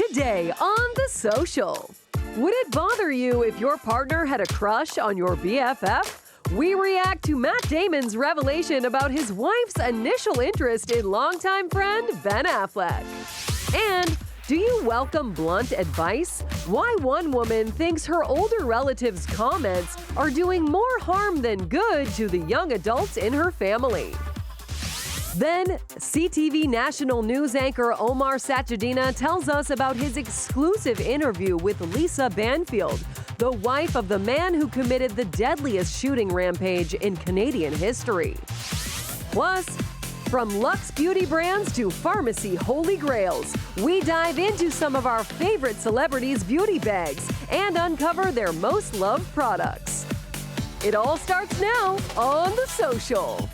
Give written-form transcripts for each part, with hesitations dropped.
today on The Social. Would it bother you if your partner had a crush on your BFF? We react to Matt Damon's revelation about his wife's initial interest in longtime friend Ben Affleck. And do you welcome blunt advice? Why one woman thinks her older relatives' comments are doing more harm than good to the young adults in her family. Then, CTV national news anchor Omar Sachedina tells us about his exclusive interview with Lisa Banfield, the wife of the man who committed the deadliest shooting rampage in Canadian history. Plus, from luxe beauty brands to pharmacy holy grails, we dive into some of our favorite celebrities' beauty bags and uncover their most loved products. It all starts now on The Social.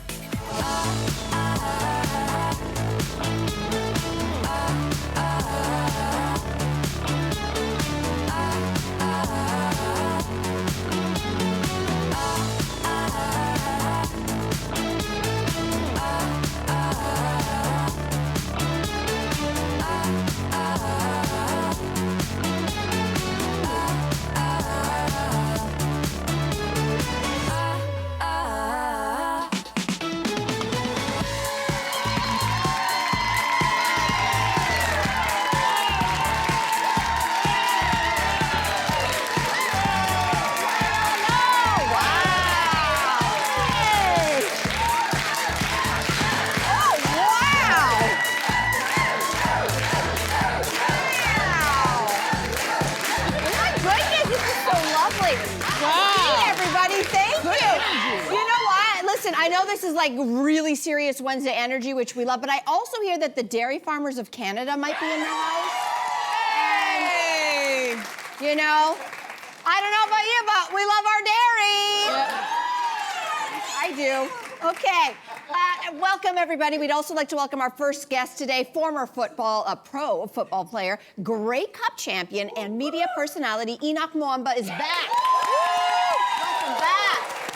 I know this is like really serious Wednesday energy, which we love, but I also hear that the dairy farmers of Canada might be in the house. Hey! And, you know, I don't know about you, but we love our dairy. I do. Okay. Welcome, everybody. We'd also like to welcome our first guest today, former pro football player, Grey Cup champion, and media personality Henoc Muamba is back. Welcome back.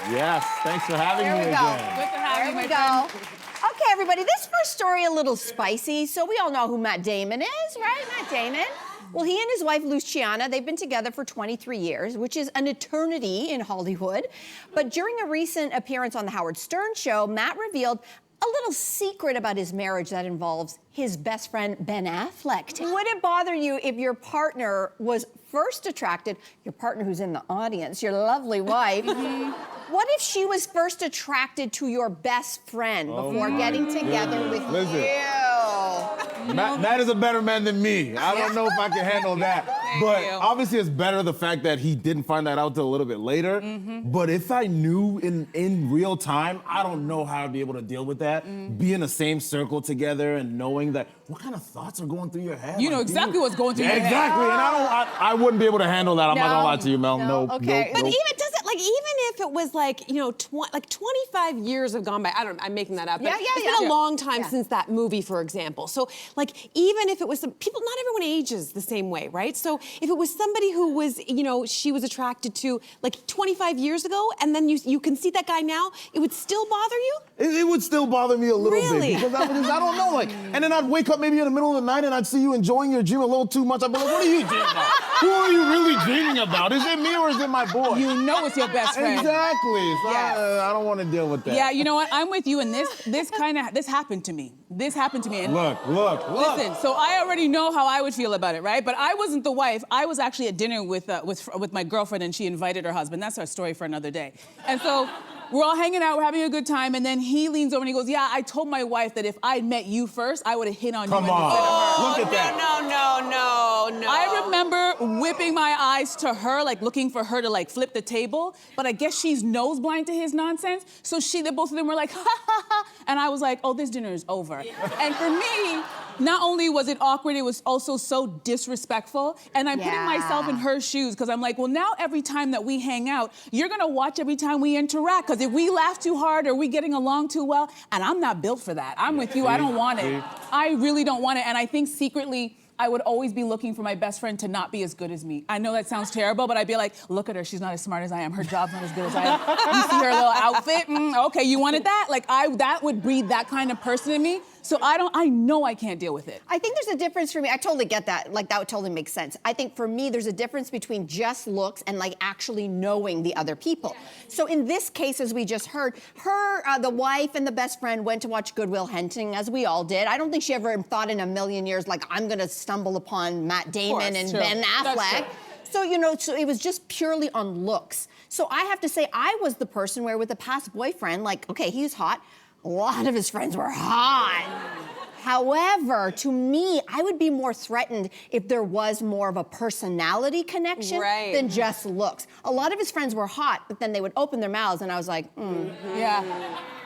Yes, thanks for having me again. Good to have you, my friend. Okay, everybody, this first story a little spicy. So we all know who Matt Damon is, right? Matt Damon. Well, he and his wife, Luciana, they've been together for 23 years, which is an eternity in Hollywood. But during a recent appearance on the Howard Stern show, Matt revealed a little secret about his marriage that involves his best friend, Ben Affleck. Would it bother you if your partner was first attracted, your partner who's in the audience, your lovely wife, what if she was first attracted to your best friend before getting together with you? Matt is a better man than me. I don't know if I can handle that. But obviously it's better the fact that he didn't find that out till a little bit later. But if I knew in real time, I don't know how I'd be able to deal with that. Be in the same circle together and knowing that what kind of thoughts are going through your head. You know exactly what's going through your head. Exactly, and I wouldn't be able to handle that. I'm not gonna lie to you, Mel. No. Okay. But even if it was like, you know, 25 years have gone by. I'm making that up. It's been a long time since that movie, for example. So, like, even if it was people, not everyone ages the same way, right? So, if it was somebody who was, you know, she was attracted to like 25 years ago, and then you can see that guy now, it would still bother you? It would still bother me a little Really? bit because I don't know, like, and then I'd wake up maybe in the middle of the night and I'd see you enjoying your dream a little too much. I'd be like, what are you dreaming about? Who are you really dreaming about? Is it me or is it my boy? You know it's your best friend. Exactly. So I don't want to deal with that. Yeah, you know what? I'm with you, and this happened to me. This happened to me. And look. Listen, so I already know how I would feel about it, right? But I wasn't the wife. I was actually at dinner with my girlfriend, and she invited her husband. That's our story for another day. And so we're all hanging out, we're having a good time, and then he leans over and he goes, yeah, I told my wife that if I'd met you first, I would have hit on you instead of her. Look at that. No. I remember whipping my eyes to her, like looking for her to like flip the table, but I guess she's nose blind to his nonsense. So both of them were like, ha ha ha, and I was like, oh, this dinner is over. And for me, not only was it awkward, it was also so disrespectful. And I'm putting myself in her shoes because I'm like, well, now every time that we hang out, you're gonna watch every time we interact. Because if we laugh too hard or we getting along too well, and I'm not built for that. I'm with you, I don't want it. I really don't want it. And I think secretly, I would always be looking for my best friend to not be as good as me. I know that sounds terrible, but I'd be like, look at her, she's not as smart as I am. Her job's not as good as I am. You see her little outfit? Okay, you wanted that? Like, that would breed that kind of person in me. So I know I can't deal with it. I think there's a difference for me. I totally get that. Like, that would totally make sense. I think for me, there's a difference between just looks and like actually knowing the other people. So in this case, as we just heard, the wife and the best friend went to watch Good Will Hunting, as we all did. I don't think she ever thought in a million years, like, I'm gonna stumble upon Matt Damon and Ben Affleck. So, you know, so it was just purely on looks. So I have to say, I was the person where with a past boyfriend, like, okay, he was hot. A lot of his friends were hot. However, to me, I would be more threatened if there was more of a personality connection than just looks. A lot of his friends were hot, but then they would open their mouths and I was like, Yeah,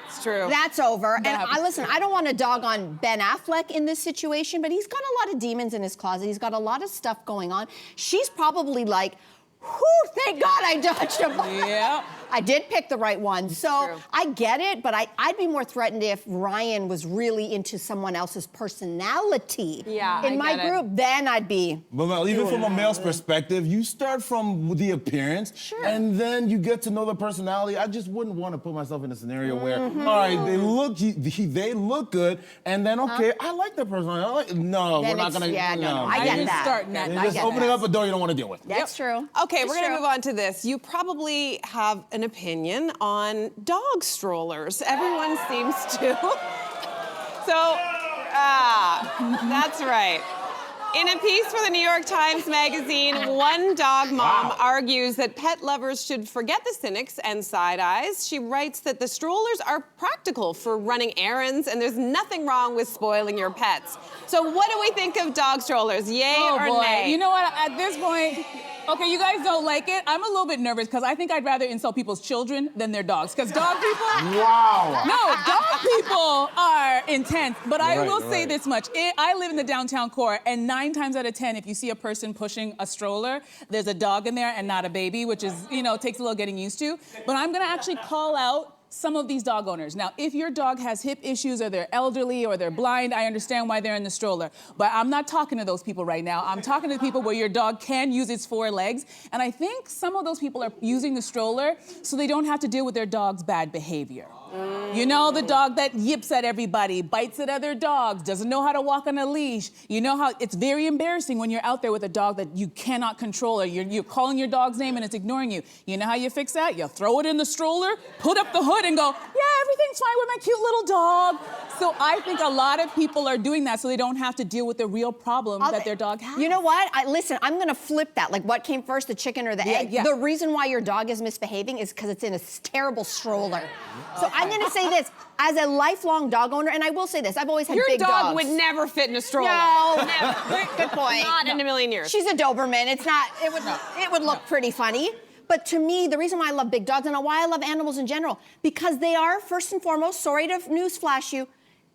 it's true. That's over. And listen, I don't want to dog on Ben Affleck in this situation, but he's got a lot of demons in his closet. He's got a lot of stuff going on. She's probably like, whew, thank God I dodged him. Yeah. I did pick the right one. So true. I get it, but I'd be more threatened if Ryan was really into someone else's personality in my group. Then I'd be. But even from a male's perspective, you start from the appearance, and then you get to know the personality. I just wouldn't want to put myself in a scenario where, all right, they look good, and then I like the personality. No, Then we're not gonna. Yeah, no, I You're get that. starting that. You're just opening up a door you don't want to deal with. That's true. Okay, we're It's gonna true. move on to this. You probably have an opinion on dog strollers. Everyone seems to. So, that's right. In a piece for the New York Times Magazine, one dog mom argues that pet lovers should forget the cynics and side eyes. She writes that the strollers are practical for running errands and there's nothing wrong with spoiling your pets. So what do we think of dog strollers? Yay or nay? You know what? At this point, okay, you guys don't like it. I'm a little bit nervous because I think I'd rather insult people's children than their dogs. Because dog people. Wow. No, dog people are intense. But I will say this much. I live in the downtown core, and 9 times out of 10, if you see a person pushing a stroller, there's a dog in there and not a baby, which is, takes a little getting used to. But I'm going to actually call out some of these dog owners. Now, if your dog has hip issues or they're elderly or they're blind, I understand why they're in the stroller. But I'm not talking to those people right now. I'm talking to the people where your dog can use its 4 legs. And I think some of those people are using the stroller so they don't have to deal with their dog's bad behavior. You know, the dog that yips at everybody, bites at other dogs, doesn't know how to walk on a leash. You know how it's very embarrassing when you're out there with a dog that you cannot control, or you're calling your dog's name and it's ignoring you. You know how you fix that? You throw it in the stroller, put up the hood and go, yeah, everything's fine with my cute little dog. So I think a lot of people are doing that so they don't have to deal with the real problem that their dog has. You know what? Listen, I'm gonna flip that. Like, what came first, the chicken or the egg? Yeah. The reason why your dog is misbehaving is because it's in a terrible stroller. So I'm gonna say this, as a lifelong dog owner, and I will say this, I've always had big dogs. Your dog would never fit in a stroller. No, never. Good point. Not in a million years. She's a Doberman. It's not. It would look pretty funny. But to me, the reason why I love big dogs and why I love animals in general, because they are, first and foremost, sorry to newsflash you,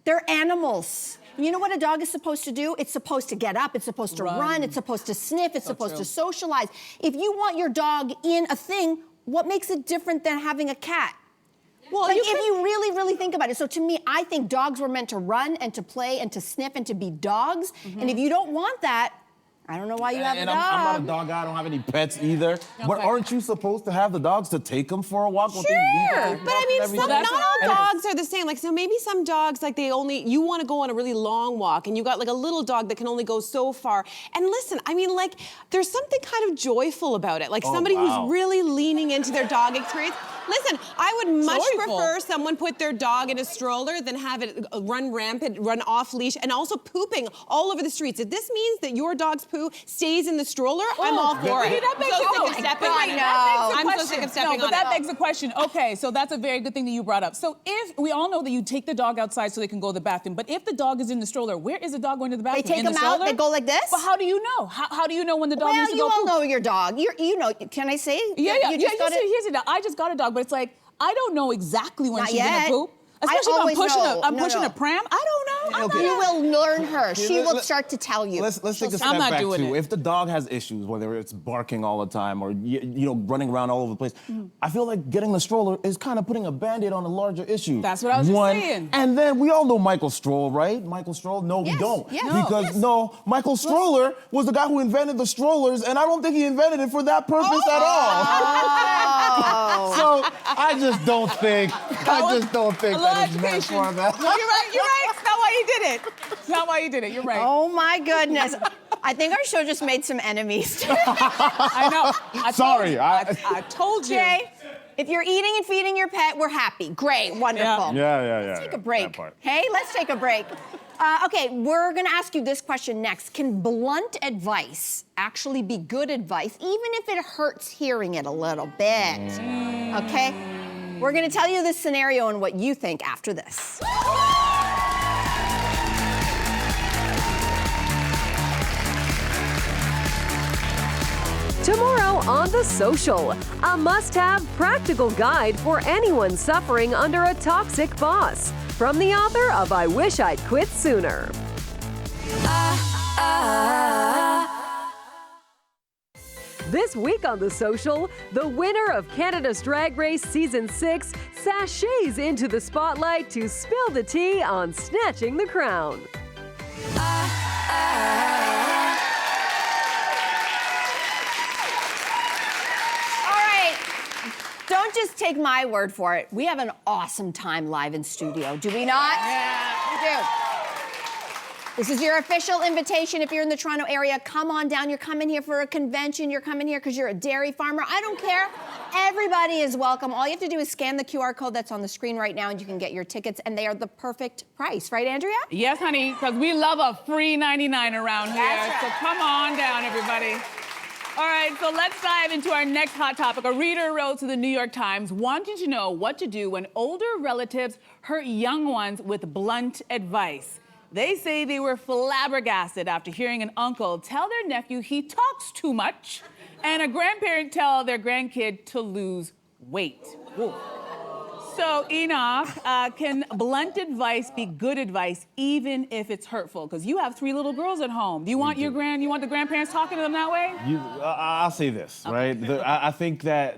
they're animals. You know what a dog is supposed to do? It's supposed to get up, it's supposed to run, it's supposed to sniff, it's supposed to socialize. If you want your dog in a thing, what makes it different than having a cat? Well, like, if you really, really think about it. So to me, I think dogs were meant to run and to play and to sniff and to be dogs. And if you don't want that, I don't know why you have a dog. I'm not a dog guy. I don't have any pets either. Okay. But aren't you supposed to have the dogs to take them for a walk? Sure. But I mean, not all dogs are the same. Like, so maybe some dogs, like you want to go on a really long walk and you got like a little dog that can only go so far. And listen, I mean, like, there's something kind of joyful about it. Like somebody who's really leaning into their dog experience. Listen, I would much prefer someone put their dog in a stroller than have it run rampant, run off leash, and also pooping all over the streets. If this means that your dog's poo stays in the stroller, I'm all for it. That begs I'm so sick of stepping on it. But that begs the question. Okay, so that's a very good thing that you brought up. So if we all know that you take the dog outside so they can go to the bathroom, but if the dog is in the stroller, where is the dog going to the bathroom? They take them out. They go like this. But how do you know? How do you know when the dog needs to go? Well, you all know your dog. You know. Can I say? Yeah. Here's it. I just got a dog, but it's like I don't know exactly when she's gonna poop. Especially if I'm pushing a pram. I don't know. You will learn her. She will start to tell you. Let's take a step back too. If the dog has issues, whether it's barking all the time or running around all over the place, I feel like getting the stroller is kind of putting a Band-Aid on a larger issue. That's what I was just saying. And then we all know Michael Stroll, right? Michael Stroll? No, we don't. Yes. Michael Stroller was the guy who invented the strollers, and I don't think he invented it for that purpose at all. So I just don't think that it's meant for that. You're right. That's not why why he did it. It's not why he did it. You're right. Oh my goodness. I think our show just made some enemies. I know. Sorry. I told you. Jay, if you're eating and feeding your pet, we're happy. Great, wonderful. Yeah. Let's take a break. Hey, let's take a break. Okay, we're gonna ask you this question next. Can blunt advice actually be good advice, even if it hurts hearing it a little bit? Okay? We're gonna tell you this scenario and what you think after this. Tomorrow on The Social, a must-have practical guide for anyone suffering under a toxic boss. From the author of I Wish I'd Quit Sooner. This week on The Social, the winner of Canada's Drag Race Season 6 sashays into the spotlight to spill the tea on snatching the crown. Don't just take my word for it. We have an awesome time live in studio, do we not? Yeah. We do. This is your official invitation. If you're in the Toronto area, come on down. You're coming here for a convention. You're coming here because you're a dairy farmer. I don't care. Everybody is welcome. All you have to do is scan the QR code that's on the screen right now and you can get your tickets, and they are the perfect price. Right, Andrea? Yes, honey, because we love a free 99 around here. That's right. So come on down, everybody. All right, so let's dive into our next hot topic. A reader wrote to the New York Times wanting to know what to do when older relatives hurt young ones with blunt advice. They say they were flabbergasted after hearing an uncle tell their nephew he talks too much and a grandparent tell their grandkid to lose weight. Whoa. So, Henoc, can blunt advice be good advice even if it's hurtful? Because you have 3 little girls at home. Do you want the grandparents talking to them that way? I'll say this, right? I think that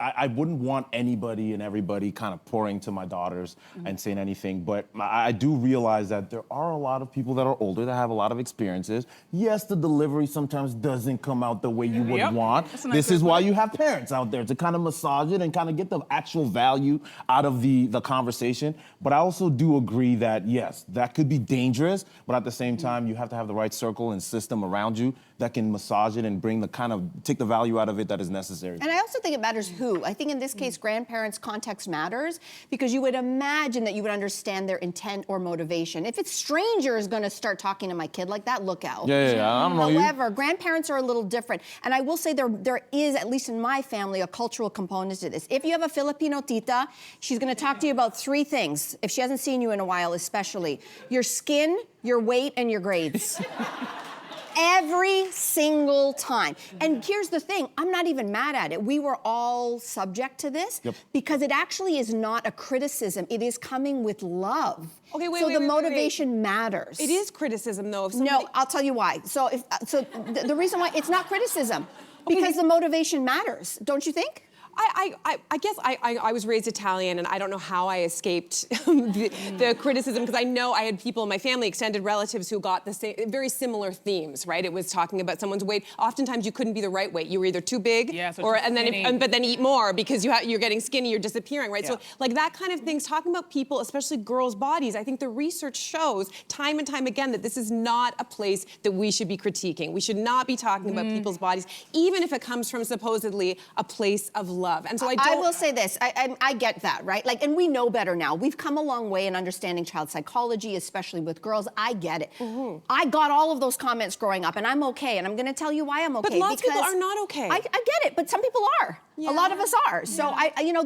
I wouldn't want anybody and everybody kind of pouring to my daughters and saying anything, but I do realize that there are a lot of people that are older that have a lot of experiences. Yes, the delivery sometimes doesn't come out the way you would want. This is why you have parents out there to kind of massage it and kind of get the actual value out of the conversation. But I also do agree that, yes, that could be dangerous, but at the same time, you have to have the right circle and system around you that can massage it and bring take the value out of it that is necessary. And I also think it matters who. I think in this case, grandparents' context matters because you would imagine that you would understand their intent or motivation. If it's strangers gonna start talking to my kid like that, look out. Yeah, I don't know you. However, grandparents are a little different. And I will say there is, at least in my family, a cultural component to this. If you have a Filipino tita, she's gonna talk to you about 3 things, if she hasn't seen you in a while especially. Your skin, your weight, and your grades. Every single time. And here's the thing, I'm not even mad at it. We were all subject to this because it actually is not a criticism. It is coming with love. Okay, wait, so wait, the wait, motivation matters. It is criticism, though. If No, I'll tell you why. So the reason why it's not criticism, because the motivation matters, don't you think? I guess I was raised Italian, and I don't know how I escaped the criticism, because I know I had people in my family, extended relatives, who got the same, very similar themes, right? It was talking about someone's weight. Oftentimes, you couldn't be the right weight. You were either too big, but then eat more because you're getting skinny, you're disappearing, right? Yeah. So like that kind of things, talking about people, especially girls' bodies. I think the research shows time and time again that this is not a place that we should be critiquing. We should not be talking about people's bodies, even if it comes from supposedly a place of love. And so I will say this, I get that, right? Like, and we know better now. We've come a long way in understanding child psychology, especially with girls. I get it. I got all of those comments growing up, and I'm okay, and I'm gonna tell you why I'm okay. But lots of people are not okay. I get it, but some people are. Yeah. A lot of us are. So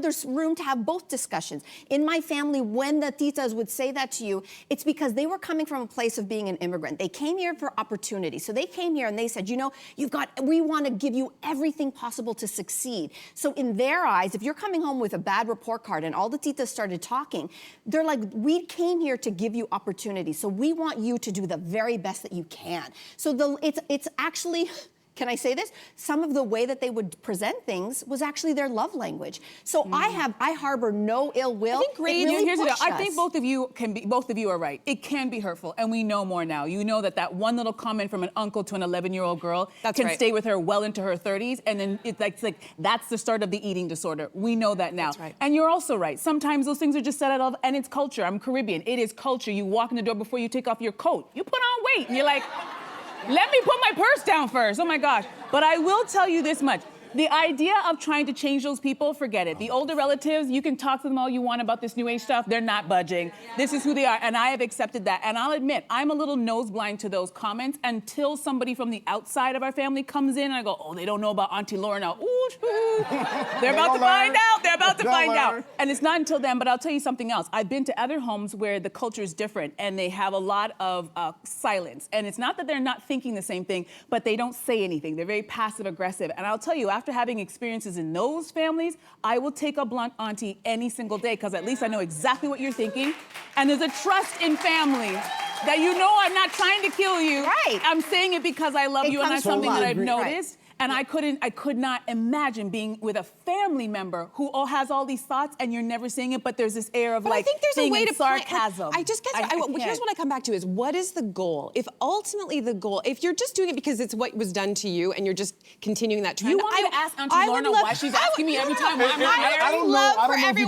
there's room to have both discussions. In my family, when the titas would say that to you, it's because they were coming from a place of being an immigrant. They came here for opportunity. So they came here and they said, we want to give you everything possible to succeed. So in their eyes, if you're coming home with a bad report card and all the titas started talking, they're like, we came here to give you opportunity. So we want you to do the very best that you can. So it's actually can I say this? Some of the way that they would present things was actually their love language. So I harbor no ill will. I think grades really here's the deal. push I think both of you are right. It can be hurtful, and we know more now. You know that one little comment from an uncle to an 11-year-old girl can stay with her well into her 30s, and then it's like that's the start of the eating disorder. We know that now. That's right. And you're also right. Sometimes those things are just said out of, and it's culture. I'm Caribbean. It is culture. You walk in the door before you take off your coat. You put on weight, and you're like, let me put my purse down first. Oh my gosh. But I will tell you this much. The idea of trying to change those people, forget it. The older relatives, you can talk to them all you want about this new age stuff. They're not budging. This is who they are, and I have accepted that. And I'll admit, I'm a little nose blind to those comments until somebody from the outside of our family comes in and I go, oh, they don't know about Auntie Laura now. Ooh, they're about to find out. They're about to find out. And it's not until then, but I'll tell you something else. I've been to other homes where the culture is different and they have a lot of silence. And it's not that they're not thinking the same thing, but they don't say anything. They're very passive aggressive. And I'll tell you, after having experiences in those families, I will take a blunt auntie any single day because at least I know exactly what you're thinking. And there's a trust in family that you know I'm not trying to kill you. Right. I'm saying it because I love you and that's something that I've noticed. Right. And I could not imagine being with a family member who has all these thoughts and you're never saying it, but there's this air of I think there's a way to sarcasm. I just guess here's what I come back to is what is the goal? If ultimately the goal, if you're just doing it because it's what was done to you and you're just continuing that trend, you want me to ask Auntie Lorna why she's asking me every time why I'm not married? I don't know if you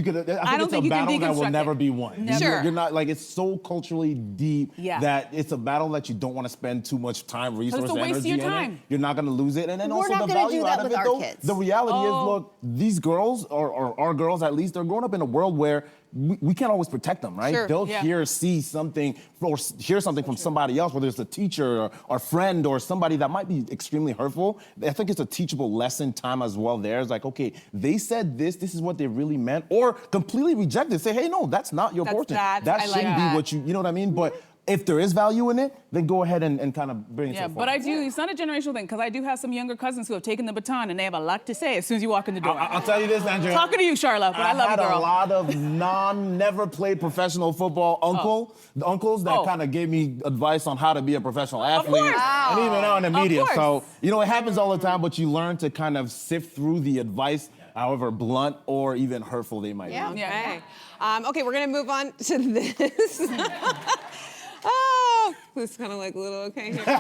could ever. I think it's a battle that will never be won. Sure. You're not like it's so culturally deep that it's a battle that you don't want to spend too much time, resources, energy in it. You're not going to lose it, and then also the value out of it, though. The reality is, look, these girls, or our girls at least, they're growing up in a world where we can't always protect them, right? Sure. They'll see something, or hear something from somebody else, whether it's a teacher or friend or somebody that might be extremely hurtful. I think it's a teachable lesson time as well there. It's like, okay, they said this is what they really meant, or completely reject it. Say, hey, no, that's not your portion. That shouldn't be what you know what I mean? But if there is value in it, then go ahead and kind of bring it to the forefront. But it's not a generational thing, because I do have some younger cousins who have taken the baton and they have a lot to say as soon as you walk in the door. I'll tell you this, Andrea. Talking to you, Charlotte, but I love you, girl. I had a lot of never played professional football uncles that kind of gave me advice on how to be a professional athlete. And even on the media. So, it happens all the time, but you learn to kind of sift through the advice, however blunt or even hurtful they might be. Okay. Okay, we're going to move on to this. Oh, it's kind of like a little okay here. People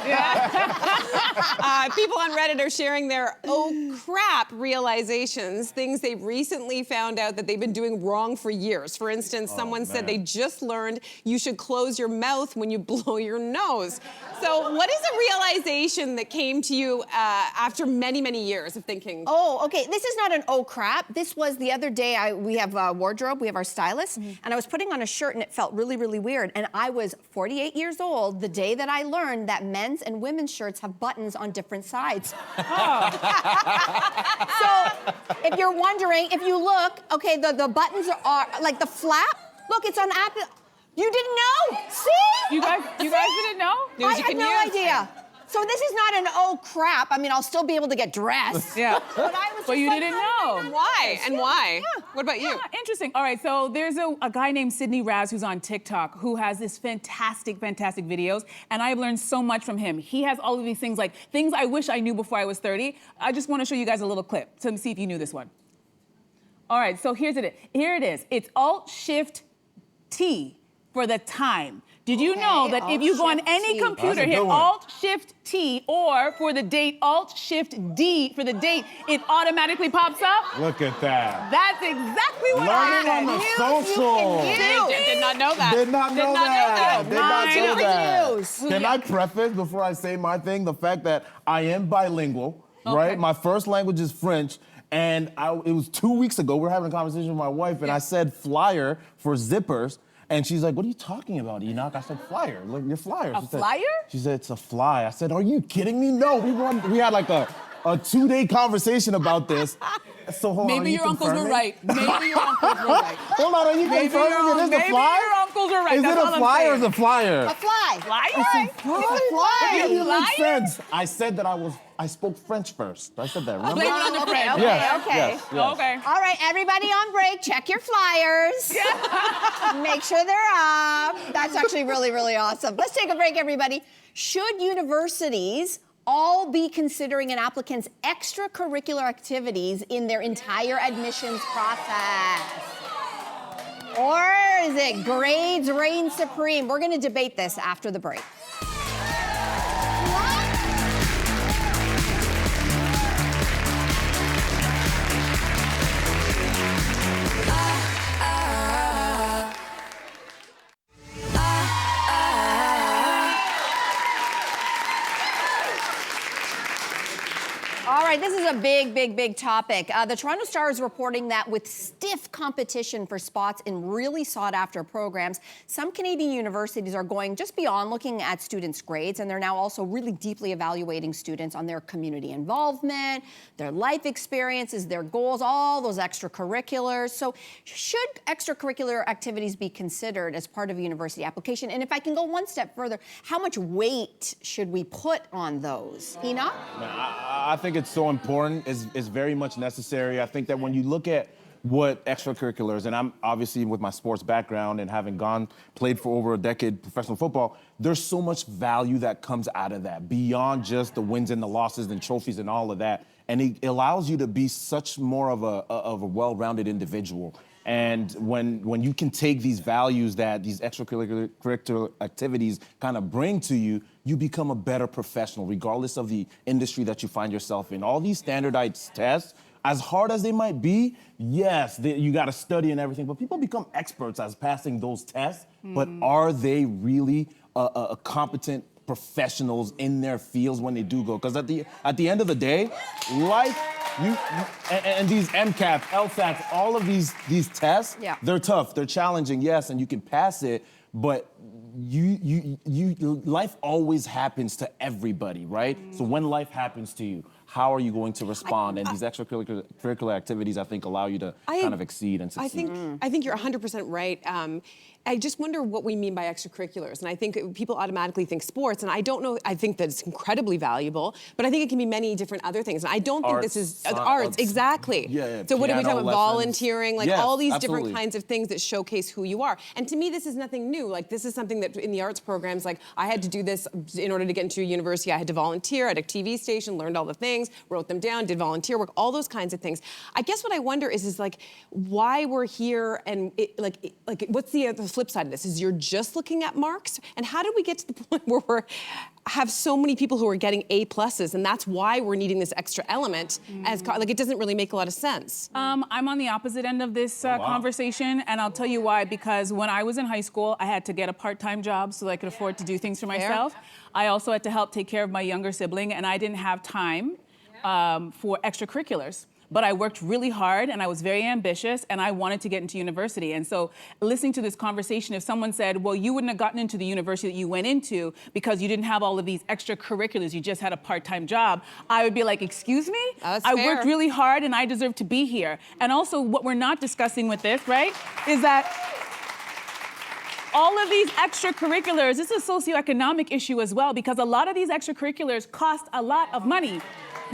on Reddit are sharing their oh crap realizations, things they've recently found out that they've been doing wrong for years. For instance, someone said they just learned you should close your mouth when you blow your nose. So what is a realization that came to you after many, many years of thinking? Oh, okay. This is not an oh crap. This was the other day. We have a wardrobe. We have our stylist. And I was putting on a shirt and it felt really, really weird. And I was 48 years old the day that I learned that men's and women's shirts have buttons on different sides. So if you're wondering, if you look, okay, the buttons are like the flap. Look, it's on Apple. You didn't know? See? You guys didn't know? I had no idea. So this is not an oh crap. I mean, I'll still be able to get dressed. Yeah. But I was But you didn't know. Why? And why? Yeah. What about you? Interesting. All right, so there's a guy named Sydney Raz who's on TikTok who has this fantastic videos, and I've learned so much from him. He has all of these things, like things I wish I knew before I was 30. I just want to show you guys a little clip to see if you knew this one. All right, so here it is. It's Alt-Shift-T for the time. Did you know that if you go on any computer, hit Alt-Shift-T, or for the date, Alt-Shift-D for the date, it automatically pops up? Look at that. That's exactly what Learning I on the did. social. Did not know that. Did not know that. Did not know that. News. Can I preface, before I say my thing, the fact that I am bilingual, right? My first language is French. And it was 2 weeks ago, we were having a conversation with my wife, and I said flyer for zippers. And she's like, what are you talking about, Henoc? I said, flyer, look, your flyer. Flyer? She said, it's a fly. I said, are you kidding me? No, we had like a 2-day conversation about this. So hold on, Maybe your uncles were right. Maybe your uncles were right. Hold on, are you confirming it is a fly? Maybe your uncles are right. Is it a fly or is it a flyer? A fly. Flyer? It's a fly. It didn't make sense. I said that I spoke French first. I said that, remember? Blame it on the French. Okay. Yes. Okay. All right, everybody on break, check your flyers. Make sure they're up. That's actually really, really awesome. Let's take a break, everybody. Should universities all be considering an applicant's extracurricular activities in their entire admissions process? Or is it grades reign supreme? We're gonna debate this after the break. All right, this is a big topic. The Toronto Star is reporting that with stiff competition for spots in really sought-after programs, some Canadian universities are going just beyond looking at students' grades, and they're now also really deeply evaluating students on their community involvement, their life experiences, their goals, all those extracurriculars. So should extracurricular activities be considered as part of a university application? And if I can go one step further, how much weight should we put on those? Henoc? I think it's so important, is very much necessary. I think that when you look at what extracurriculars, and I'm obviously with my sports background and having played for over a decade professional football, there's so much value that comes out of that, beyond just the wins and the losses and trophies and all of that. And it allows you to be such more of a well-rounded individual. And when you can take these values that these extracurricular activities kind of bring to you, you become a better professional, regardless of the industry that you find yourself in. All these standardized tests, as hard as they might be, yes, you got to study and everything, but people become experts as passing those tests. But are they really a competent professionals in their fields when they do go? Because at the end of the day, life, and these MCAT, LSATs, all of these tests, they're tough, they're challenging, yes, and you can pass it, but life always happens to everybody, right? So when life happens to you, how are you going to respond? And these extracurricular activities, I think, allow you to kind of exceed and succeed. I think you're 100% right. I just wonder what we mean by extracurriculars. And I think people automatically think sports, and I don't know, I think that it's incredibly valuable, but I think it can be many different other things. And I don't think this is arts, exactly. So what are we talking about? lessons. Volunteering, like all these absolutely. different kinds of things that showcase who you are. And to me, this is nothing new. Like, this is something that in the arts programs, like, I had to do this in order to get into a university. I had to volunteer at a TV station, learned all the things, wrote them down, did volunteer work, all those kinds of things. I guess what I wonder is like, why we're here, and what's the flip side of this? Is you're just looking at marks? And how did we get to the point where we have so many people who are getting A+, and that's why we're needing this extra element it doesn't really make a lot of sense. I'm on the opposite end of this conversation, and I'll tell you why. Because when I was in high school, I had to get a part-time job so that I could afford to do things for myself. I also had to help take care of my younger sibling, and I didn't have time for extracurriculars. But I worked really hard, and I was very ambitious, and I wanted to get into university. And so listening to this conversation, if someone said, well, you wouldn't have gotten into the university that you went into because you didn't have all of these extracurriculars, you just had a part-time job, I would be like, excuse me? I worked really hard, and I deserve to be here. And also, what we're not discussing with this, right, is that all of these extracurriculars, this is a socioeconomic issue as well, because a lot of these extracurriculars cost a lot of money.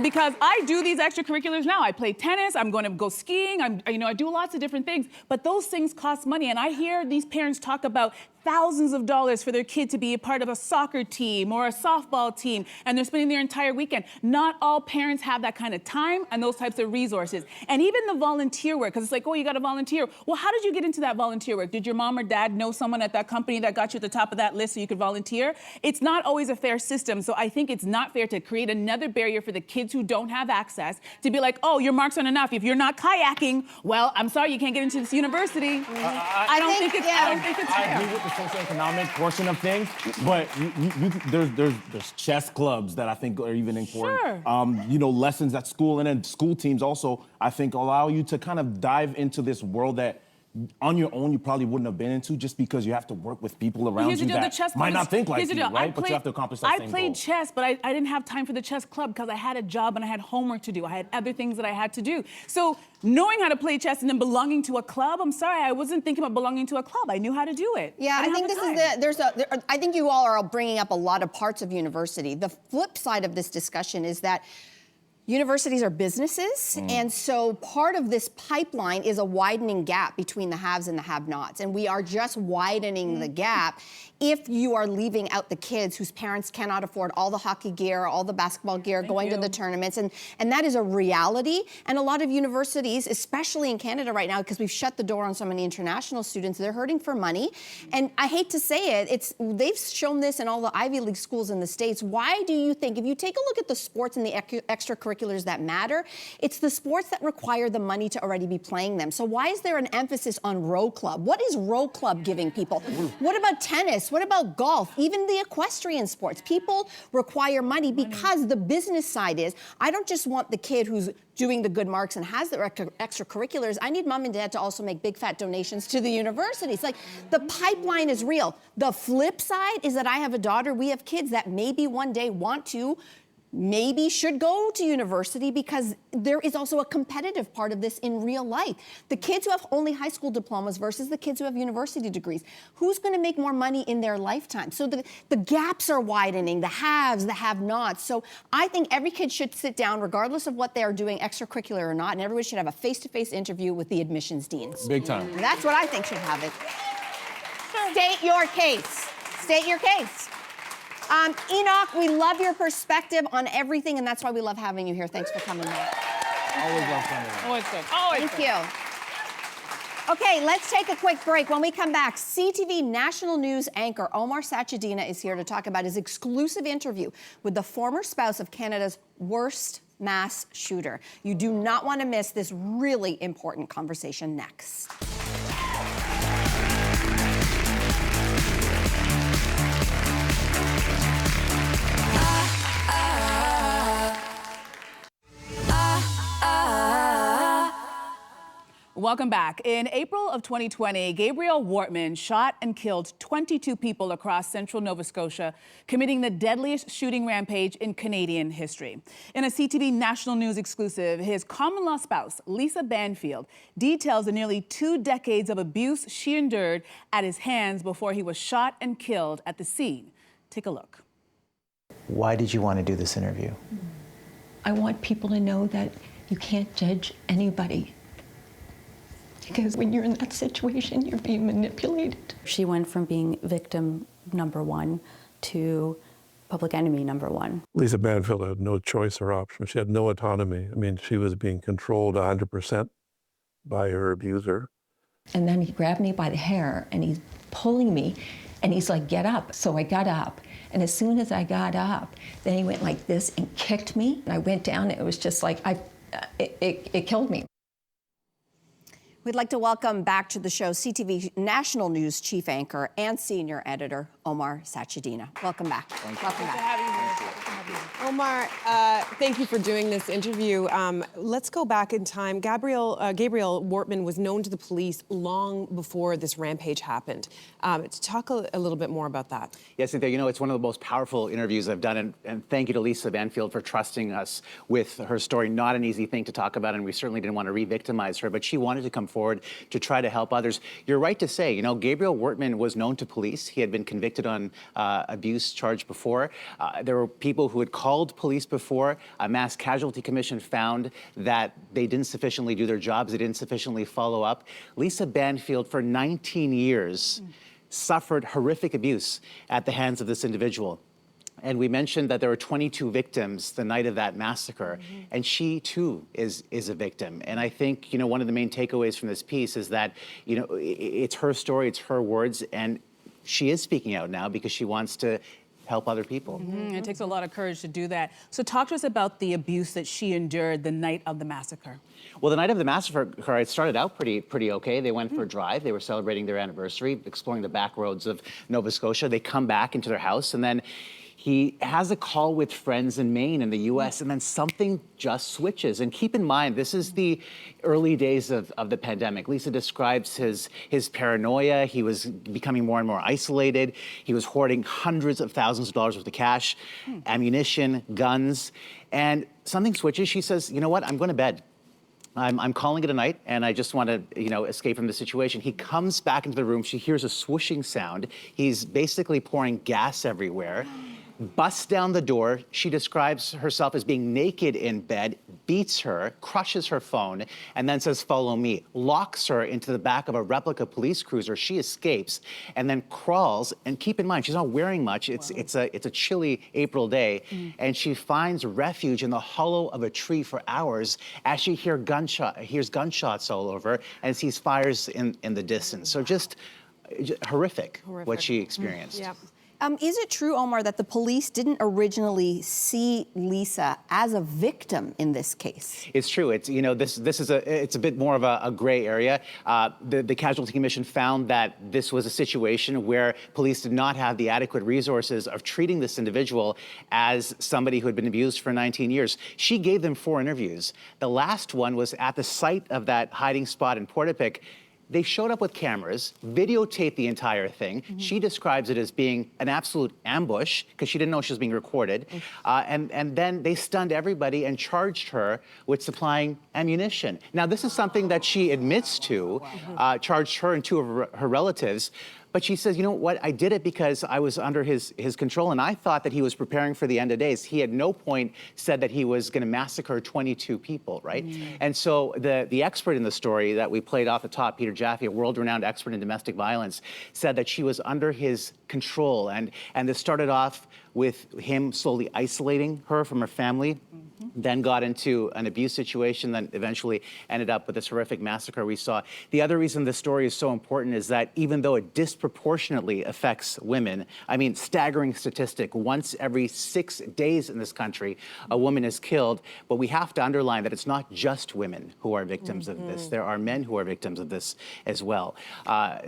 Because I do these extracurriculars now. I play tennis, I'm going to go skiing, I do lots of different things, but those things cost money. And I hear these parents talk about thousands of dollars for their kid to be a part of a soccer team or a softball team, and they're spending their entire weekend. Not all parents have that kind of time and those types of resources. And even the volunteer work, because it's like, oh, you got to volunteer. Well, how did you get into that volunteer work? Did your mom or dad know someone at that company that got you at the top of that list so you could volunteer? It's not always a fair system, so I think it's not fair to create another barrier for the kids who don't have access to be like, oh, your marks aren't enough. If you're not kayaking, well, I'm sorry, you can't get into this university. I don't think it's fair. I agree with the socioeconomic portion of things, but there's chess clubs that I think are even important. Sure. Lessons at school, and then school teams also, I think, allow you to kind of dive into this world that on your own you probably wouldn't have been into, just because you have to work with people around you that might not think like you, right? But you have to accomplish that same goal. I played chess, but I didn't have time for the chess club because I had a job and I had homework to do. I had other things that I had to do. So knowing how to play chess and then belonging to a club, I'm sorry, I wasn't thinking about belonging to a club. I knew how to do it. Yeah, I think this is I think you all are bringing up a lot of parts of university. The flip side of this discussion is that universities are businesses, and so part of this pipeline is a widening gap between the haves and the have-nots, and we are just widening the gap if you are leaving out the kids whose parents cannot afford all the hockey gear, all the basketball gear, going to the tournaments, and that is a reality. And a lot of universities, especially in Canada right now, because we've shut the door on so many international students, they're hurting for money. And I hate to say it, they've shown this in all the Ivy League schools in the States. Why do you think, if you take a look at the sports and the extracurriculars that matter, it's the sports that require the money to already be playing them. So why is there an emphasis on row club? What is row club giving people? What about tennis? What about golf? Even the equestrian sports. People require money because the business side is, I don't just want the kid who's doing the good marks and has the extracurriculars. I need mom and dad to also make big fat donations to the universities. Like, the pipeline is real. The flip side is that I have a daughter, we have kids that maybe one day want to, maybe should go to university, because there is also a competitive part of this in real life. The kids who have only high school diplomas versus the kids who have university degrees. Who's going to make more money in their lifetime? So the gaps are widening, the haves, the have-nots. So I think every kid should sit down, regardless of what they're doing, extracurricular or not, and everybody should have a face-to-face interview with the admissions deans. Big time. That's what I think should have it. State your case. State your case. Henoc, we love your perspective on everything, and that's why we love having you here. Thanks for coming back. Always love coming. Always good. Always Thank you. Okay, let's take a quick break. When we come back, CTV national news anchor Omar Sachedina is here to talk about his exclusive interview with the former spouse of Canada's worst mass shooter. You do not want to miss this really important conversation next. Welcome back. In April of 2020, Gabriel Wortman shot and killed 22 people across central Nova Scotia, committing the deadliest shooting rampage in Canadian history. In a CTV National News exclusive, his common-law spouse, Lisa Banfield, details the nearly 2 decades of abuse she endured at his hands before he was shot and killed at the scene. Take a look. Why did you want to do this interview? I want people to know that you can't judge anybody. Because when you're in that situation, you're being manipulated. She went from being victim number 1 to public enemy number 1. Lisa Banfield had no choice or option. She had no autonomy. I mean, she was being controlled 100% by her abuser. And then he grabbed me by the hair and he's pulling me and he's like, get up. So I got up. And as soon as I got up, then he went like this and kicked me. And I went down and it was just like, it killed me. We'd like to welcome back to the show CTV National News chief anchor and senior editor, Omar Sachedina. Welcome back. Welcome back. Omar, thank you for doing this interview. Let's go back in time. Gabriel Wortman was known to the police long before this rampage happened. Talk a little bit more about that. Yes, Cynthia, you know, it's one of the most powerful interviews I've done, and thank you to Lisa Banfield for trusting us with her story. Not an easy thing to talk about, and we certainly didn't want to re-victimize her, but she wanted to come forward to try to help others. You're right to say, you know, Gabriel Wortman was known to police. He had been convicted on abuse charge before. There were people who had called police before. A mass casualty commission found that they didn't sufficiently do their jobs. They didn't sufficiently follow up. Lisa Banfield, for 19 years, suffered horrific abuse at the hands of this individual. And we mentioned that there were 22 victims the night of that massacre, and she too is a victim. And I think, you know, one of the main takeaways from this piece is that, you know, it's her story, it's her words, and she is speaking out now because she wants to help other people. It takes a lot of courage to do that. So talk to us about the abuse that she endured the night of the massacre. Well, the night of the massacre, it started out pretty okay. They went for a drive. They were celebrating their anniversary, exploring the back roads of Nova Scotia. They come back into their house, and then he has a call with friends in Maine in the US, and then something just switches. And keep in mind, this is the early days of the pandemic. Lisa describes his paranoia. He was becoming more and more isolated. He was hoarding hundreds of thousands of dollars worth of cash, ammunition, guns, and something switches. She says, you know what, I'm going to bed. I'm calling it a night, and I just want to, you know, escape from the situation. He comes back into the room. She hears a swooshing sound. He's basically pouring gas everywhere. busts down the door. She describes herself as being naked in bed, beats her, crushes her phone, and then says, "Follow me," locks her into the back of a replica police cruiser. She escapes and then crawls, and keep in mind, she's not wearing much. It's a chilly April day, and she finds refuge in the hollow of a tree for hours as she hears gunshots all over and sees fires in the distance. So just horrific what she experienced. Yep. Is it true, Omar, that the police didn't originally see Lisa as a victim in this case? It's true. It's it's a bit more of a gray area. The Casualty Commission found that this was a situation where police did not have the adequate resources of treating this individual as somebody who had been abused for 19 years. She gave them 4 interviews. The last one was at the site of that hiding spot in Portapic. They showed up with cameras, videotaped the entire thing. She describes it as being an absolute ambush because she didn't know she was being recorded. And then they stunned everybody and charged her with supplying ammunition. Now, this is something that she admits to, charged her and 2 of her relatives. But she says, you know what, I did it because I was under his control, and I thought that he was preparing for the end of days. He at no point said that he was gonna massacre 22 people, right? And so the expert in the story that we played off the top, Peter Jaffe, a world-renowned expert in domestic violence, said that she was under his control, and this started off with him slowly isolating her from her family, then got into an abuse situation, then eventually ended up with this horrific massacre we saw. The other reason this story is so important is that even though it disproportionately affects women, I mean, staggering statistic, once every 6 days in this country, a woman is killed, but we have to underline that it's not just women who are victims of this. There are men who are victims of this as well.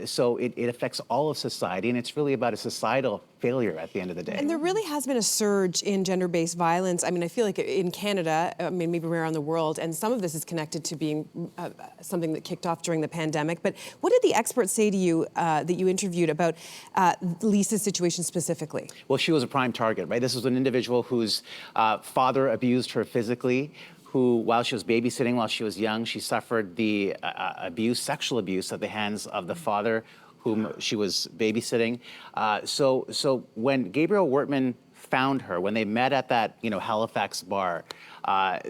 So it affects all of society, and it's really about a societal failure at the end of the day. And there really has been a surge in gender-based violence. I mean, I feel like in Canada, I mean, maybe around the world, and some of this is connected to being something that kicked off during the pandemic. But what did the experts say to you that you interviewed about Lisa's situation specifically? Well, she was a prime target, right? This was an individual whose father abused her physically, who, while she was babysitting, while she was young, she suffered the sexual abuse at the hands of the father whom she was babysitting. So when Gabriel Wortman found her, when they met at that Halifax bar,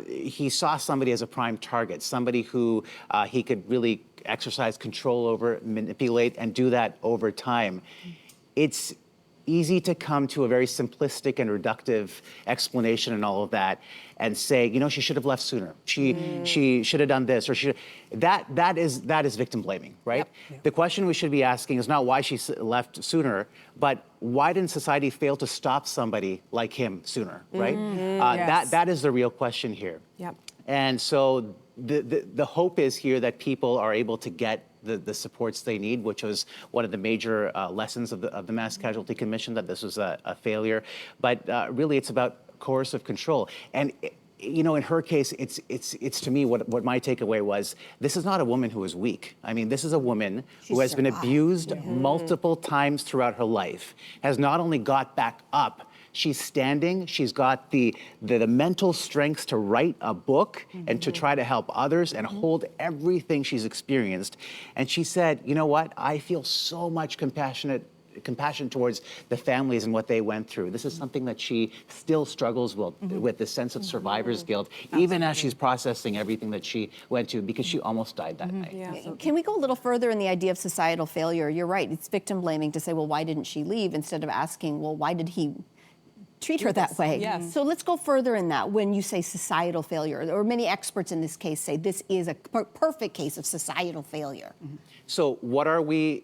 he saw somebody as a prime target, somebody who he could really exercise control over, manipulate, and do that over time. It's easy to come to a very simplistic and reductive explanation and all of that and say, she should have left sooner. She should have done this, or that is victim blaming, right? Yep. The question we should be asking is not why she left sooner, but why didn't society fail to stop somebody like him sooner, right? Yes. That is the real question here. Yep. And so the hope is here that people are able to get the supports they need, which was one of the major lessons of the Mass Casualty Commission, that this was a failure. But really, it's about coercive control. And in her case, it's to me what my takeaway was. This is not a woman who is weak. I mean, this is a woman who has been abused multiple times throughout her life, has not only got back up, she's standing, she's got the mental strength to write a book and to try to help others and hold everything she's experienced. And she said, you know what, I feel so much compassion towards the families and what they went through. This is something that she still struggles with the sense of survivor's guilt, even as she's processing everything that she went to, because she almost died that night. Yeah. Can we go a little further in the idea of societal failure? You're right, it's victim blaming to say, well, why didn't she leave, instead of asking, well, why did he treat her that way? Yes. So let's go further in that. When you say societal failure, or many experts in this case say this is a perfect case of societal failure. So what are we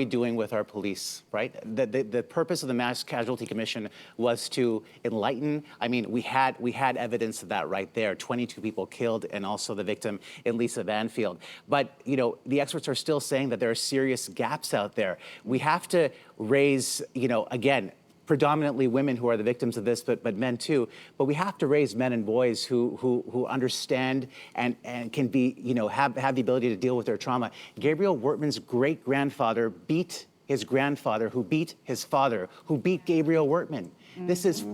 doing with our police, right? The purpose of the Mass Casualty Commission was to enlighten. I mean, we had evidence of that right there, 22 people killed, and also the victim in Lisa Banfield. But, the experts are still saying that there are serious gaps out there. We have to raise, again, predominantly women who are the victims of this, but men too. But we have to raise men and boys who understand and can be, have the ability to deal with their trauma. Gabriel Wortman's great-grandfather beat his grandfather, who beat his father, who beat Gabriel Wortman. This is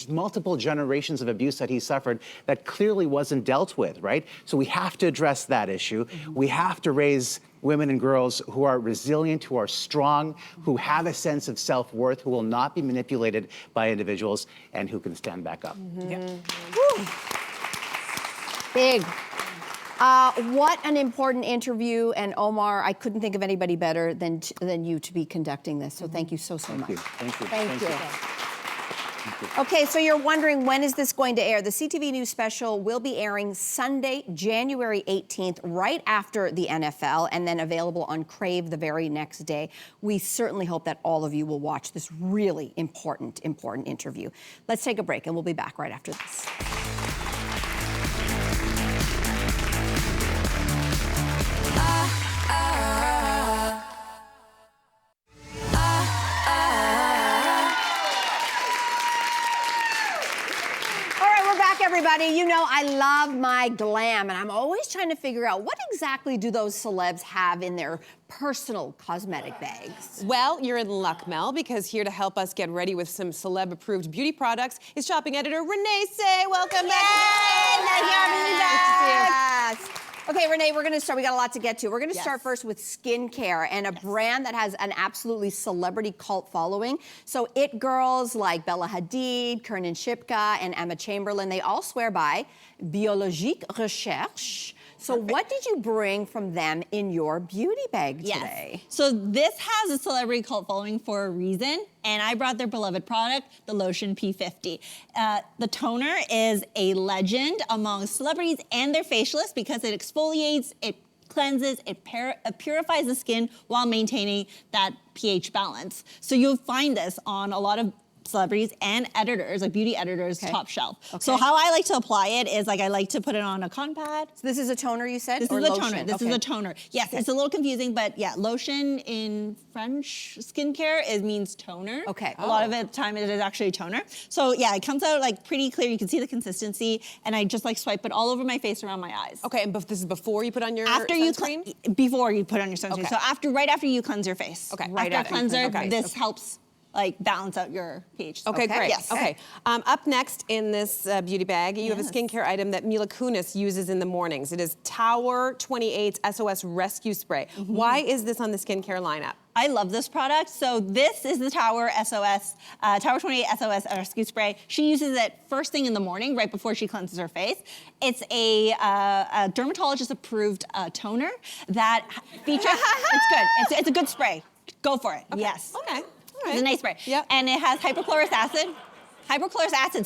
multiple generations of abuse that he suffered that clearly wasn't dealt with, right? So we have to address that issue. We have to raise women and girls who are resilient, who are strong, who have a sense of self-worth, who will not be manipulated by individuals, and who can stand back up. Big. What an important interview, and Omar, I couldn't think of anybody better than you to be conducting this. So thank you so much. Thank you. Thank you. Okay, so you're wondering, when is this going to air? The CTV News special will be airing Sunday, January 18th, right after the NFL, and then available on Crave the very next day. We certainly hope that all of you will watch this really important interview. Let's take a break, and we'll be back right after this. Everybody, you know I love my glam, and I'm always trying to figure out what exactly do those celebs have in their personal cosmetic bags. Well, you're in luck, Mel, because here to help us get ready with some celeb-approved beauty products is shopping editor Renee Say. Welcome back. Okay, Renee, we're gonna start. We got a lot to get to. We're gonna start first with skincare and a brand that has an absolutely celebrity cult following. So it girls like Bella Hadid, Kernan Shipka, and Emma Chamberlain, they all swear by Biologique Recherche. So what did you bring from them in your beauty bag today? So this has a celebrity cult following for a reason, and I brought their beloved product, the Lotion P50. The toner is a legend among celebrities and their facialists because it exfoliates, it cleanses, it purifies the skin while maintaining that pH balance. So you'll find this on a lot of celebrities and editors, like beauty editors, top shelf. So how I like to apply it is like I like to put it on a cotton pad. So this is a toner, you said? This is a toner. This is a toner. Yes, it's a little confusing, but yeah, lotion in French skincare, it means toner. Okay. A lot of the time it is actually toner. So yeah, it comes out like pretty clear. You can see the consistency, and I just like swipe it all over my face, around my eyes. Okay, and this is before you put on your sunscreen? Before you put on your sunscreen. So right after you cleanse your face. Okay. Right after cleanser, this helps like balance out your pH. Okay, great. Yes. Okay. Up next in this beauty bag, you have a skincare item that Mila Kunis uses in the mornings. It is Tower 28's SOS Rescue Spray. Why is this on the skincare lineup? I love this product. So this is the Tower 28 SOS Rescue Spray. She uses it first thing in the morning, right before she cleanses her face. It's a dermatologist-approved toner that features. It's good. It's a good spray. Go for it. Okay. Yes. Okay. Right. It's a nice spray. Yep. And it has hypochlorous acid.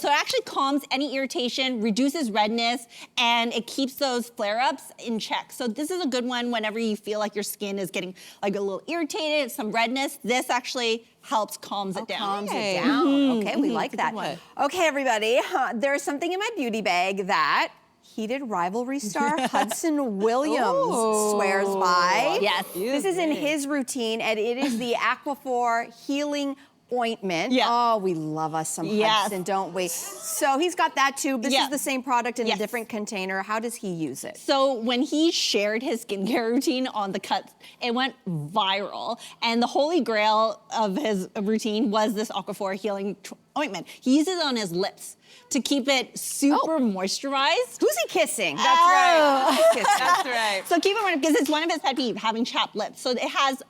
So it actually calms any irritation, reduces redness, and it keeps those flare-ups in check. So this is a good one whenever you feel like your skin is getting like a little irritated, some redness. This actually helps calms it down. Calms it down. Okay, we like that. Okay, everybody, there's something in my beauty bag that heated rivalry star Hudson Williams swears by. Yes. This is in his routine, and it is the Aquaphor Healing Ointment. Oh, we love us some Hudson, don't we? So he's got that too. This is the same product in a different container. How does he use it? So when he shared his skincare routine on the Cut, it went viral. And the holy grail of his routine was this Aquaphor Healing Ointment. He uses it on his lips to keep it super moisturized. Who's he kissing? That's right. That's right. So keep it running because it's one of his pet peeves, having chapped lips. So it has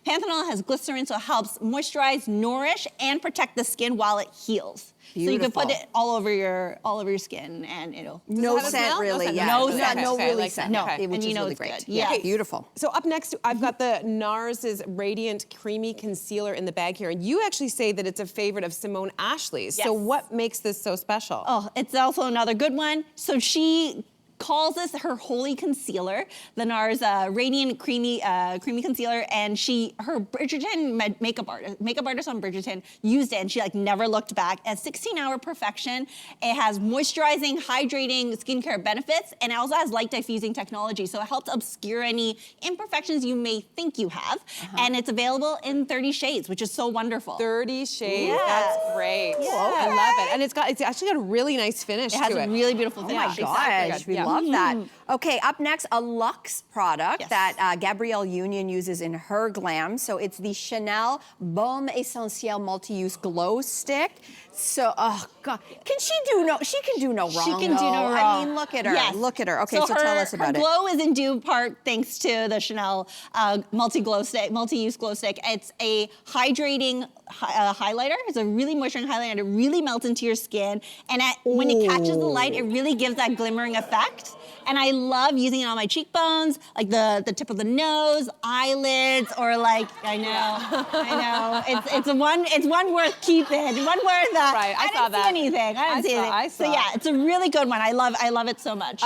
panthenol, has glycerin, so it helps moisturize, nourish, and protect the skin while it heals. Beautiful. So you can put it all over your skin, and it'll. No scent, really. No scent. No really scent. No, which and is you know really it's great. good. Yeah, beautiful. So up next, I've got the NARS's Radiant Creamy Concealer in the bag here. And you actually say that it's a favorite of Simone Ashley's. Yes. So what makes this so special? Oh, it's also another good one. So she calls this her holy concealer, the NARS Radiant Creamy Concealer, and her Bridgerton makeup artist on Bridgerton used it, and she like never looked back. At 16-hour perfection, it has moisturizing, hydrating skincare benefits, and it also has light diffusing technology, so it helps obscure any imperfections you may think you have, and it's available in 30 shades, which is so wonderful. 30 shades, Yeah. that's great. Yeah. I love it. And it's actually got a really nice finish It has to a really beautiful finish. Oh my gosh, we love Love that. Okay, up next, a luxe product that Gabrielle Union uses in her glam. So it's the Chanel Baume Essentiel Multi-Use Glow Stick. So, oh God, she can do no wrong. She can do no wrong. I mean, look at her. Yes. Look at her. Okay, so tell us about her it. glow is in due part thanks to the Chanel multi-use glow stick. It's a hydrating highlighter. It's a really moisturizing highlighter, and it really melts into your skin. And when it catches the light, it really gives that glimmering effect. And I love using it on my cheekbones, like the tip of the nose, eyelids, or like I know. It's one worth keeping. One worth that. Right, I saw didn't see anything. I didn't see anything. I saw. So yeah, it's a really good one. I love it so much.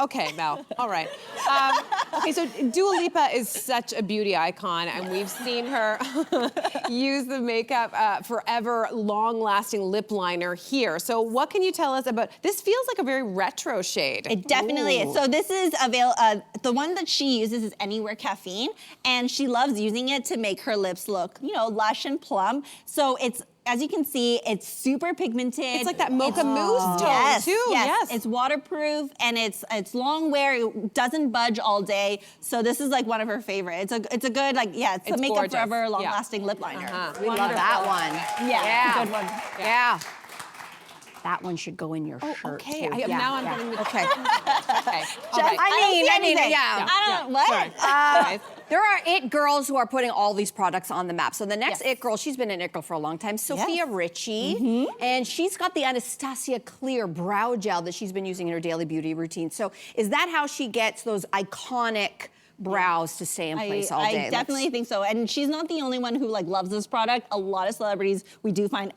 Okay, Mel. All right. Okay, so Dua Lipa is such a beauty icon, and we've seen her use the makeup Forever long-lasting lip liner here. So what can you tell us about this? Feels like a very retro shade. It definitely is. So this is the one that she uses is Anywhere Caffeine, and she loves using it to make her lips look, lush and plump. So it's, as you can see, it's super pigmented. It's like that mocha mousse tone too. Yes, it's waterproof and it's long wear. It doesn't budge all day. So this is like one of her favorites. It's a good it's a Makeup gorgeous. Forever long-lasting lip liner. We love that one. Yeah, it's a good one. Yeah. That one should go in your shirt. Okay. Too. Now I'm getting the. Okay. Okay. All right. I mean, yeah. I don't what? There are it girls who are putting all these products on the map. So the next it girl, she's been an it girl for a long time, Sophia Richie, and she's got the Anastasia Clear Brow Gel that she's been using in her daily beauty routine. So is that how she gets those iconic brows to stay in place all day? I definitely think so. And she's not the only one who loves this product. A lot of celebrities we do find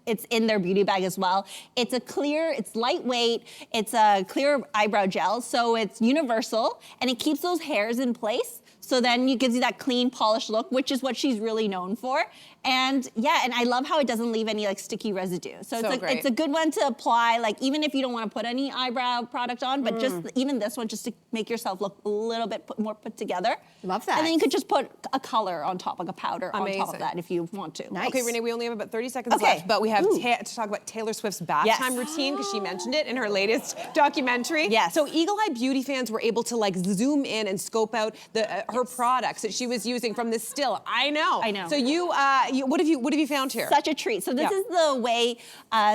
it's in their beauty bag as well. It's lightweight, it's a clear eyebrow gel, so it's universal, and it keeps those hairs in place. So then it gives you that clean, polished look, which is what she's really known for. And and I love how it doesn't leave any sticky residue. So it's a good one to apply, even if you don't want to put any eyebrow product on, but just even this one, just to make yourself look a little bit more put together. Love that. And then you could just put a color on top, like a powder on top of that if you want to. Nice. Okay, Renee, we only have about 30 seconds left, but we have to talk about Taylor Swift's bath time routine, because she mentioned it in her latest documentary. Yes. So Eagle Eye Beauty fans were able to zoom in and scope out her products that she was using from this still. I know. So what have you found here? Such a treat. So this is the Way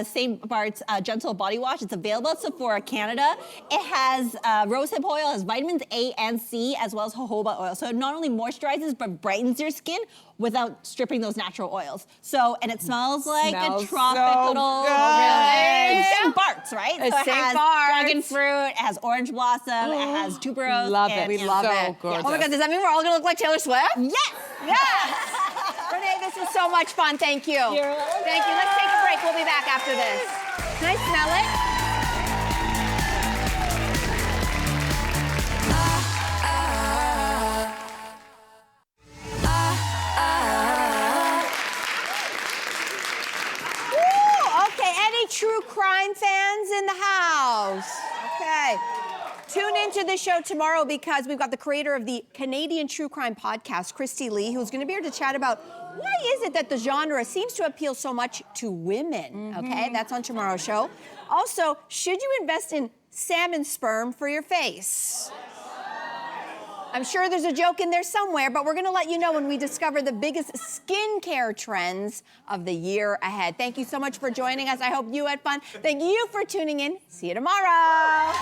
St. Bart's Gentle Body Wash. It's available at Sephora Canada. It has rosehip oil, has vitamins A and C, as well as jojoba oil. So it not only moisturizes, but brightens your skin without stripping those natural oils. So, and it smells like a tropical. It's St. Bart's, right? It's so it St. has Bart's. dragon fruit, it has orange blossom, it has tuberose. Love it. We love it. Gorgeous. Oh my God, does that mean we're all gonna look like Taylor Swift? Yes! Yes! Renee, this is so much fun. Thank you. You're welcome. Thank you. Let's take a break. We'll be back after this. Can I smell it? Okay, any true crime fans in the house? Okay. Tune into the show tomorrow because we've got the creator of the Canadian True Crime podcast, Christy Lee, who's going to be here to chat about why is it that the genre seems to appeal so much to women, okay? That's on tomorrow's show. Also, should you invest in salmon sperm for your face? I'm sure there's a joke in there somewhere, but we're going to let you know when we discover the biggest skincare trends of the year ahead. Thank you so much for joining us. I hope you had fun. Thank you for tuning in. See you tomorrow.